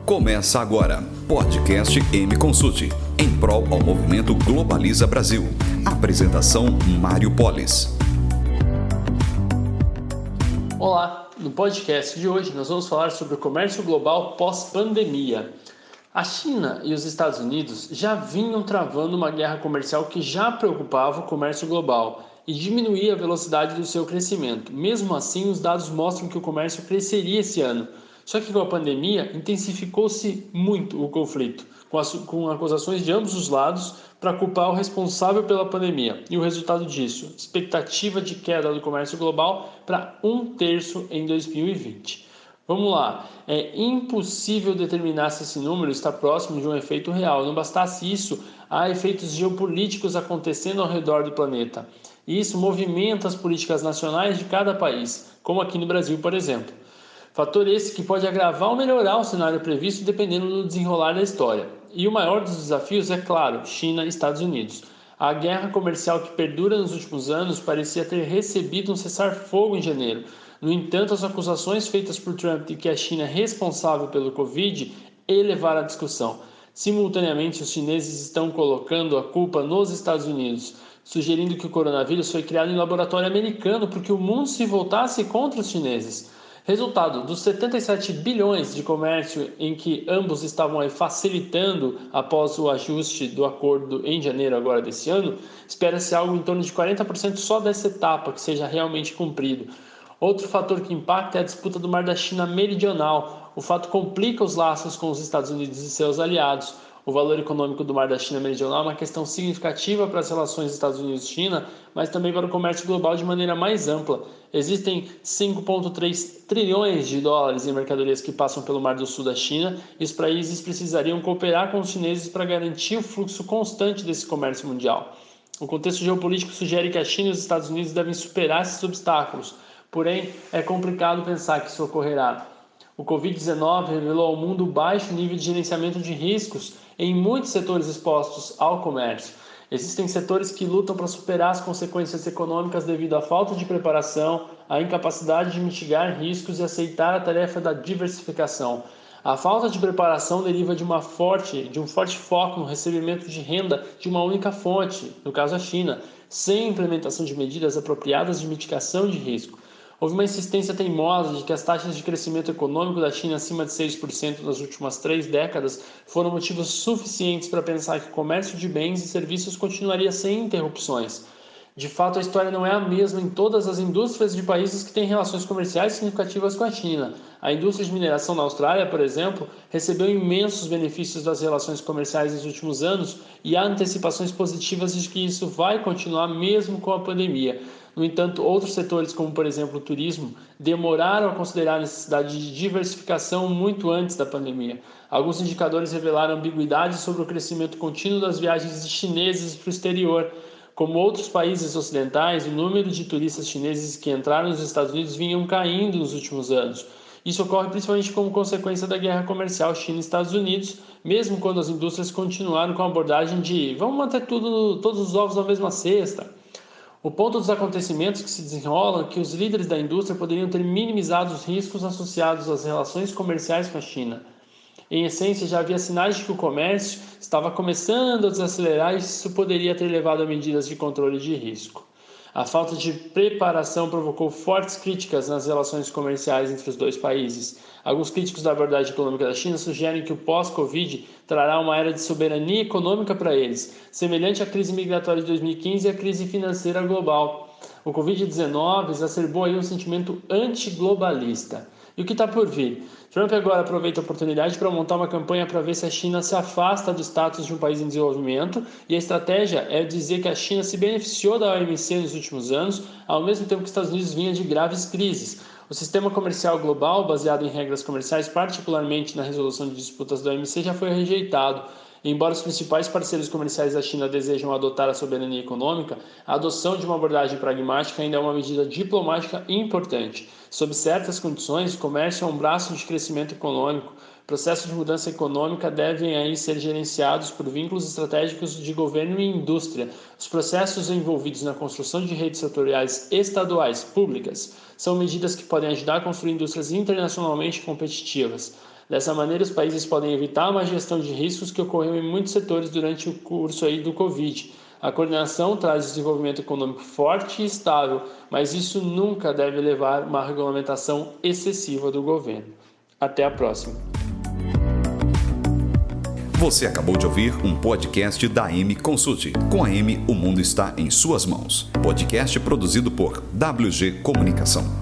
Começa agora, podcast M Consult, em prol ao movimento Globaliza Brasil. Apresentação Mário Polis. Olá, no podcast de hoje nós vamos falar sobre o comércio global pós-pandemia. A China e os Estados Unidos já vinham travando uma guerra comercial que já preocupava o comércio global e diminuía a velocidade do seu crescimento. Mesmo assim, os dados mostram que o comércio cresceria esse ano. Só que com a pandemia, intensificou-se muito o conflito, com acusações de ambos os lados para culpar o responsável pela pandemia. E o resultado disso, expectativa de queda do comércio global para 1/3 em 2020. Vamos lá, é impossível determinar se esse número está próximo de um efeito real. Não bastasse isso, há efeitos geopolíticos acontecendo ao redor do planeta. E isso movimenta as políticas nacionais de cada país, como aqui no Brasil, por exemplo. Fator esse que pode agravar ou melhorar o cenário previsto dependendo do desenrolar da história. E o maior dos desafios é, claro, China e Estados Unidos. A guerra comercial que perdura nos últimos anos parecia ter recebido um cessar-fogo em janeiro. No entanto, as acusações feitas por Trump de que a China é responsável pelo Covid elevaram a discussão. Simultaneamente, os chineses estão colocando a culpa nos Estados Unidos, sugerindo que o coronavírus foi criado em laboratório americano porque o mundo se voltasse contra os chineses. Resultado, dos 77 bilhões de comércio em que ambos estavam facilitando após o ajuste do acordo em janeiro agora desse ano, espera-se algo em torno de 40% só dessa etapa que seja realmente cumprido. Outro fator que impacta é a disputa do Mar da China Meridional. O fato complica os laços com os Estados Unidos e seus aliados. O valor econômico do Mar da China Meridional é uma questão significativa para as relações Estados Unidos-China, mas também para o comércio global de maneira mais ampla. Existem 5,3 trilhões de dólares em mercadorias que passam pelo Mar do Sul da China e os países precisariam cooperar com os chineses para garantir o fluxo constante desse comércio mundial. O contexto geopolítico sugere que a China e os Estados Unidos devem superar esses obstáculos, porém é complicado pensar que isso ocorrerá. O Covid-19 revelou ao mundo o baixo nível de gerenciamento de riscos em muitos setores expostos ao comércio. Existem setores que lutam para superar as consequências econômicas devido à falta de preparação, à incapacidade de mitigar riscos e aceitar a tarefa da diversificação. A falta de preparação deriva de um forte foco no recebimento de renda de uma única fonte, no caso a China, sem implementação de medidas apropriadas de mitigação de risco. Houve uma insistência teimosa de que as taxas de crescimento econômico da China acima de 6% nas últimas 3 décadas foram motivos suficientes para pensar que o comércio de bens e serviços continuaria sem interrupções. De fato, a história não é a mesma em todas as indústrias de países que têm relações comerciais significativas com a China. A indústria de mineração na Austrália, por exemplo, recebeu imensos benefícios das relações comerciais nos últimos anos e há antecipações positivas de que isso vai continuar mesmo com a pandemia. No entanto, outros setores, como por exemplo o turismo, demoraram a considerar a necessidade de diversificação muito antes da pandemia. Alguns indicadores revelaram ambiguidades sobre o crescimento contínuo das viagens de chineses para o exterior. Como outros países ocidentais, o número de turistas chineses que entraram nos Estados Unidos vinham caindo nos últimos anos. Isso ocorre principalmente como consequência da guerra comercial China-Estados Unidos, mesmo quando as indústrias continuaram com a abordagem de vamos manter todos os ovos na mesma cesta. O ponto dos acontecimentos que se desenrolam é que os líderes da indústria poderiam ter minimizado os riscos associados às relações comerciais com a China. Em essência, já havia sinais de que o comércio estava começando a desacelerar e isso poderia ter levado a medidas de controle de risco. A falta de preparação provocou fortes críticas nas relações comerciais entre os dois países. Alguns críticos da abordagem econômica da China sugerem que o pós-Covid trará uma era de soberania econômica para eles, semelhante à crise migratória de 2015 e à crise financeira global. O Covid-19 exacerbou aí um sentimento antiglobalista. E o que está por vir? Trump agora aproveita a oportunidade para montar uma campanha para ver se a China se afasta do status de um país em desenvolvimento, e a estratégia é dizer que a China se beneficiou da OMC nos últimos anos, ao mesmo tempo que os Estados Unidos vinha de graves crises. O sistema comercial global, baseado em regras comerciais, particularmente na resolução de disputas da OMC, já foi rejeitado. Embora os principais parceiros comerciais da China desejam adotar a soberania econômica, a adoção de uma abordagem pragmática ainda é uma medida diplomática importante. Sob certas condições, o comércio é um braço de crescimento econômico. Processos de mudança econômica devem aí ser gerenciados por vínculos estratégicos de governo e indústria. Os processos envolvidos na construção de redes setoriais estaduais públicas são medidas que podem ajudar a construir indústrias internacionalmente competitivas. Dessa maneira, os países podem evitar uma gestão de riscos que ocorreu em muitos setores durante o curso do Covid. A coordenação traz desenvolvimento econômico forte e estável, mas isso nunca deve levar a uma regulamentação excessiva do governo. Até a próxima. Você acabou de ouvir um podcast da AM Consult. Com a AM, o mundo está em suas mãos. Podcast produzido por WG Comunicação.